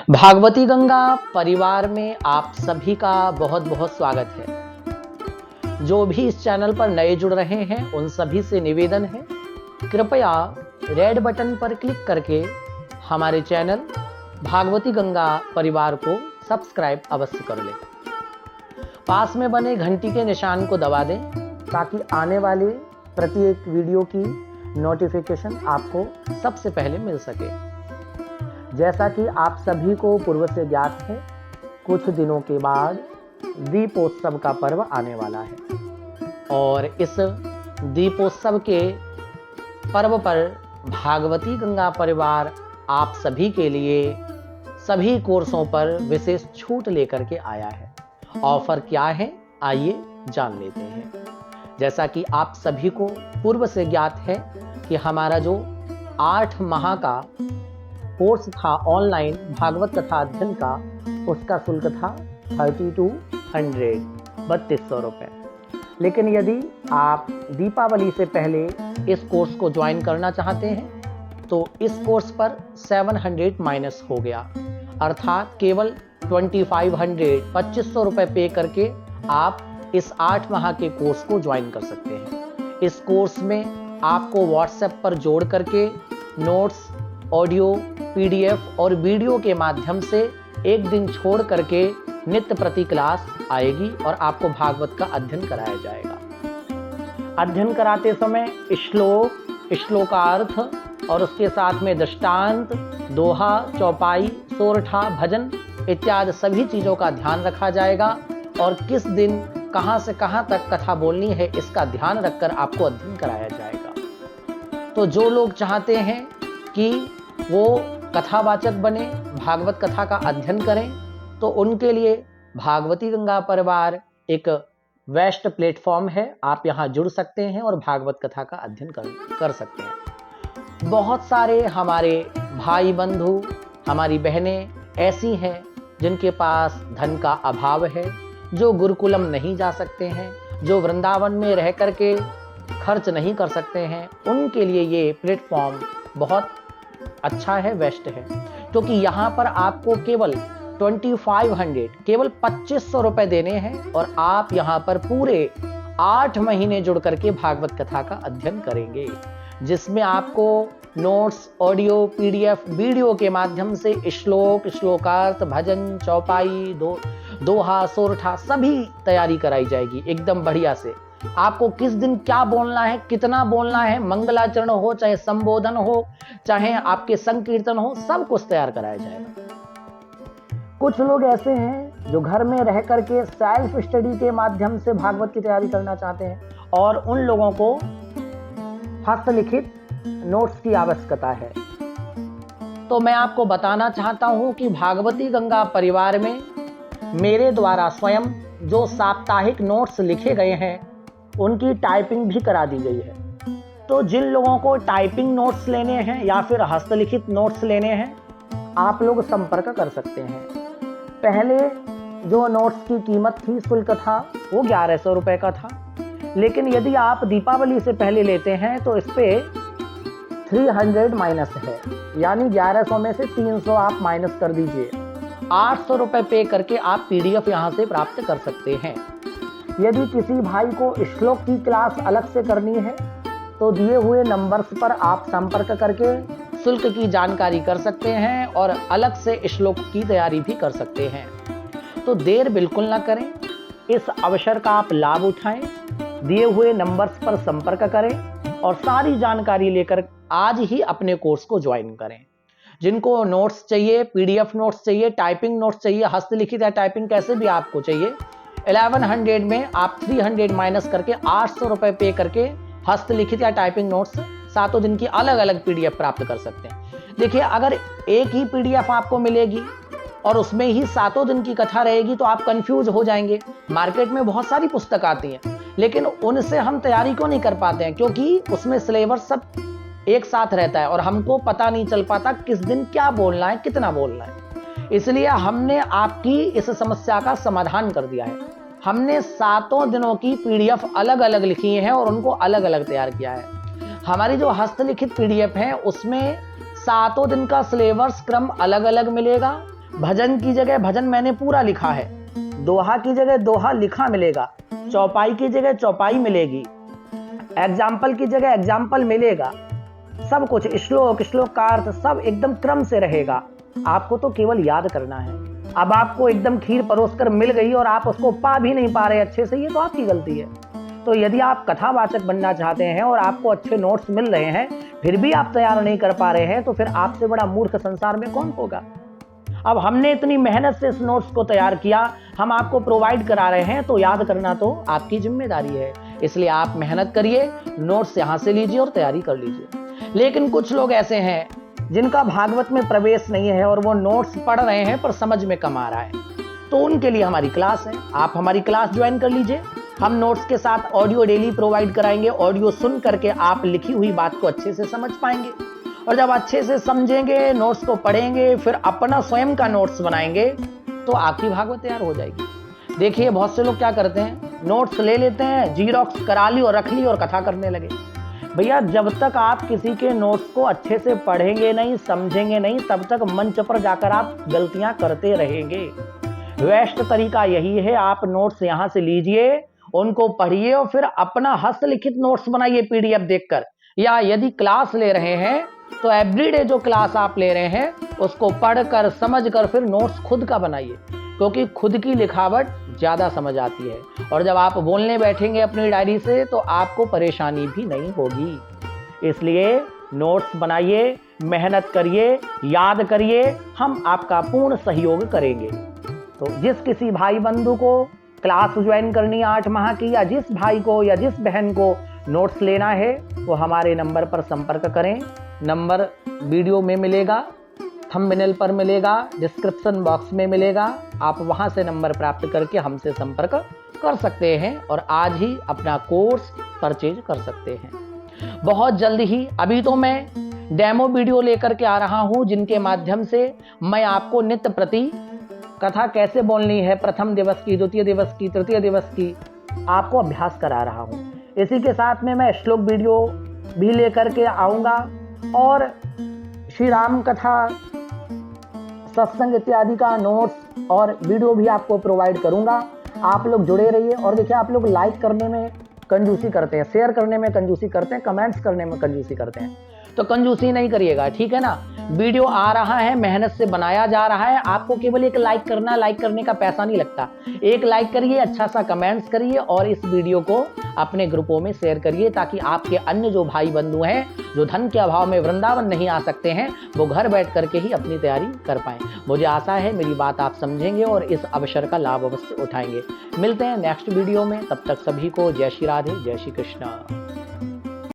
भागवती गंगा परिवार में आप सभी का बहुत बहुत स्वागत है। जो भी इस चैनल पर नए जुड़ रहे हैं उन सभी से निवेदन है, कृपया रेड बटन पर क्लिक करके हमारे चैनल भागवती गंगा परिवार को सब्सक्राइब अवश्य कर लें। पास में बने घंटी के निशान को दबा दें ताकि आने वाले प्रत्येक वीडियो की नोटिफिकेशन आपको सबसे पहले मिल सके। जैसा कि आप सभी को पूर्व से ज्ञात है, कुछ दिनों के बाद दीपोत्सव का पर्व आने वाला है और इस दीपोत्सव के पर्व पर भागवती गंगा परिवार आप सभी के लिए सभी कोर्सों पर विशेष छूट लेकर के आया है। ऑफर क्या है, आइए जान लेते हैं। जैसा कि आप सभी को पूर्व से ज्ञात है कि हमारा जो 8 माह का कोर्स था ऑनलाइन भागवत कथा अध्ययन का, उसका शुल्क था 3200 रुपये। लेकिन यदि आप दीपावली से पहले इस कोर्स को ज्वाइन करना चाहते हैं तो इस कोर्स पर 700 माइनस हो गया, अर्थात केवल 2500 रुपये पे करके आप इस 8 माह के कोर्स को ज्वाइन कर सकते हैं। इस कोर्स में आपको व्हाट्सएप पर जोड़ करके नोट्स, ऑडियो, पीडीएफ और वीडियो के माध्यम से एक दिन छोड़ करके नित्य प्रति क्लास आएगी और आपको भागवत का अध्ययन कराया जाएगा। अध्ययन कराते समय श्लोक, श्लोकार्थ और उसके साथ में दृष्टांत, दोहा, चौपाई, सोरठा, भजन इत्यादि सभी चीज़ों का ध्यान रखा जाएगा और किस दिन कहाँ से कहाँ तक कथा बोलनी है इसका ध्यान रखकर आपको अध्ययन कराया जाएगा। तो जो लोग चाहते हैं कि वो कथावाचक बने, भागवत कथा का अध्ययन करें, तो उनके लिए भागवती गंगा परिवार एक बेस्ट प्लेटफॉर्म है। आप यहाँ जुड़ सकते हैं और भागवत कथा का अध्ययन कर सकते हैं। बहुत सारे हमारे भाई बंधु, हमारी बहनें ऐसी हैं जिनके पास धन का अभाव है, जो गुरुकुलम नहीं जा सकते हैं, जो वृंदावन में रह करके खर्च नहीं कर सकते हैं। उनके लिए ये प्लेटफॉर्म बहुत अच्छा है, बेस्ट है, क्योंकि यहाँ पर आपको केवल 2500 रुपए देने हैं और आप यहाँ पर पूरे 8 महीने जुड़ करके भागवत कथा का अध्ययन करेंगे, जिसमें आपको नोट्स, ऑडियो, पीडीएफ, वीडियो के माध्यम से श्लोक, श्लोकार्थ, भजन, चौपाई, दोहा, सोरठा सभी तैयारी कराई जाएगी एकदम बढ़िया से। आपको किस दिन क्या बोलना है, कितना बोलना है, मंगलाचरण हो, चाहे संबोधन हो, चाहे आपके संकीर्तन हो, सब कुछ तैयार कराया जाएगा। कुछ लोग ऐसे हैं जो घर में रह करके सेल्फ स्टडी के माध्यम से भागवत की तैयारी करना चाहते हैं और उन लोगों को हस्तलिखित नोट्स की आवश्यकता है। तो मैं आपको बताना चाहता हूं कि भागवती गंगा परिवार में मेरे द्वारा स्वयं जो साप्ताहिक नोट्स लिखे गए हैं उनकी टाइपिंग भी करा दी गई है। तो जिन लोगों को टाइपिंग नोट्स लेने हैं या फिर हस्तलिखित नोट्स लेने हैं, आप लोग संपर्क कर सकते हैं। पहले जो नोट्स की कीमत थी, शुल्क था, वो 1100 रुपये का था। लेकिन यदि आप दीपावली से पहले लेते हैं तो इस पर 300 माइनस है, यानी 1100 में से 300 आप माइनस कर दीजिए। 800 रुपये पे करके आप पीडीएफ यहाँ से प्राप्त कर सकते हैं। यदि किसी भाई को श्लोक की क्लास अलग से करनी है तो दिए हुए नंबर्स पर आप संपर्क करके शुल्क की जानकारी कर सकते हैं और अलग से श्लोक की तैयारी भी कर सकते हैं। तो देर बिल्कुल ना करें, इस अवसर का आप लाभ उठाएं, दिए हुए नंबर्स पर संपर्क करें और सारी जानकारी लेकर आज ही अपने कोर्स को ज्वाइन करें। जिनको नोट्स चाहिए, पीडीएफ नोट्स चाहिए, टाइपिंग नोट्स चाहिए, हस्तलिखित या टाइपिंग कैसे भी आपको चाहिए, 1100 में आप 300 माइनस करके 800 रुपये पे करके हस्तलिखित या टाइपिंग नोट्स सातों दिन की अलग अलग पीडीएफ प्राप्त कर सकते हैं। देखिए, अगर एक ही पीडीएफ आपको मिलेगी और उसमें ही सातों दिन की कथा रहेगी तो आप कंफ्यूज हो जाएंगे। मार्केट में बहुत सारी पुस्तक आती हैं, लेकिन उनसे हम तैयारी क्यों नहीं कर पाते हैं? क्योंकि उसमें सिलेबस सब एक साथ रहता है और हमको पता नहीं चल पाता किस दिन क्या बोलना है, कितना बोलना है। इसलिए हमने आपकी इस समस्या का समाधान कर दिया है। हमने सातों दिनों की पीडीएफ अलग अलग लिखी है और उनको अलग अलग तैयार किया है। हमारी जो हस्तलिखित पीडीएफ है उसमें सातों दिन का सिलेबस क्रम अलग अलग मिलेगा, भजन की जगह भजन मैंने पूरा लिखा है, दोहा की जगह दोहा लिखा मिलेगा, चौपाई की जगह चौपाई मिलेगी, एग्जाम्पल की जगह एग्जाम्पल मिलेगा, सब कुछ श्लोक श्लोक का अर्थ सब एकदम क्रम से रहेगा। आपको तो केवल याद करना है। अब आपको एकदम खीर परोसकर मिल गई और आप उसको पा भी नहीं पा रहे अच्छे से, ये तो आपकी गलती है। तो यदि आप कथावाचक बनना चाहते हैं और आपको अच्छे नोट्स मिल रहे हैं फिर भी आप तैयार नहीं कर पा रहे हैं, तो फिर आपसे बड़ा मूर्ख संसार में कौन होगा। अब हमने इतनी मेहनत से इस नोट्स को तैयार किया, हम आपको प्रोवाइड करा रहे हैं, तो याद करना तो आपकी जिम्मेदारी है। इसलिए आप मेहनत करिए, नोट्स यहां से लीजिए और तैयारी कर लीजिए। लेकिन कुछ लोग ऐसे हैं जिनका भागवत में प्रवेश नहीं है और वो नोट्स पढ़ रहे हैं पर समझ में कम आ रहा है, तो उनके लिए हमारी क्लास है। आप हमारी क्लास ज्वाइन कर लीजिए। हम नोट्स के साथ ऑडियो डेली प्रोवाइड कराएंगे। ऑडियो सुन करके आप लिखी हुई बात को अच्छे से समझ पाएंगे, और जब अच्छे से समझेंगे, नोट्स को पढ़ेंगे, फिर अपना स्वयं का नोट्स बनाएंगे, तो आपकी भागवत तैयार हो जाएगी। देखिए बहुत से लोग क्या करते हैं, नोट्स ले लेते हैं, जीरोक्स करा ली और रख ली और कथा करने लगे। भैया जब तक आप किसी के नोट्स को अच्छे से पढ़ेंगे नहीं, समझेंगे नहीं, तब तक मंच पर जाकर आप गलतियां करते रहेंगे। बेस्ट तरीका यही है, आप नोट्स यहां से लीजिए, उनको पढ़िए और फिर अपना हस्तलिखित नोट्स बनाइए पीडीएफ देखकर, या यदि क्लास ले रहे हैं तो एवरीडे जो क्लास आप ले रहे हैं उसको पढ़कर समझकर फिर नोट्स खुद का बनाइए, क्योंकि खुद की लिखावट ज्यादा समझ आती है। और जब आप बोलने बैठेंगे अपनी डायरी से तो आपको परेशानी भी नहीं होगी। इसलिए नोट्स बनाइए, मेहनत करिए, याद करिए, हम आपका पूर्ण सहयोग करेंगे। तो जिस किसी भाई बंधु को क्लास ज्वाइन करनी है 8 माह की, या जिस भाई को या जिस बहन को नोट्स लेना है, वो हमारे नंबर पर संपर्क करें। नंबर वीडियो में मिलेगा, थंबनेल पर मिलेगा, डिस्क्रिप्शन बॉक्स में मिलेगा। आप वहां से नंबर प्राप्त करके हमसे संपर्क कर सकते हैं और आज ही अपना कोर्स परचेज कर सकते हैं। बहुत जल्द ही, अभी तो मैं डेमो वीडियो लेकर के आ रहा हूं, जिनके माध्यम से मैं आपको नित्य प्रति कथा कैसे बोलनी है, प्रथम दिवस की, द्वितीय दिवस की, तृतीय दिवस की, आपको अभ्यास करा रहा हूं। इसी के साथ में मैं श्लोक वीडियो भी लेकर के आऊंगा और श्री राम कथा, सत्संग इत्यादि का नोट्स और वीडियो भी आपको प्रोवाइड करूंगा। आप लोग जुड़े रहिए। और देखिए आप लोग लाइक करने में कंजूसी करते हैं, शेयर करने में कंजूसी करते हैं, कमेंट्स करने में कंजूसी करते हैं, तो कंजूसी नहीं करिएगा, ठीक है ना। वीडियो आ रहा है, मेहनत से बनाया जा रहा है, आपको केवल एक लाइक करना, लाइक करने का पैसा नहीं लगता। एक लाइक करिए, अच्छा सा कमेंट्स करिए और इस वीडियो को अपने ग्रुपों में शेयर करिए, ताकि आपके अन्य जो भाई बंधु हैं जो धन के अभाव में वृंदावन नहीं आ सकते हैं, वो घर बैठ करके ही अपनी तैयारी कर पाएं। मुझे आशा है मेरी बात आप समझेंगे और इस अवसर का लाभ अवश्य उठाएंगे। मिलते हैं नेक्स्ट वीडियो में, तब तक सभी को जय श्री राधे, जय श्री कृष्ण।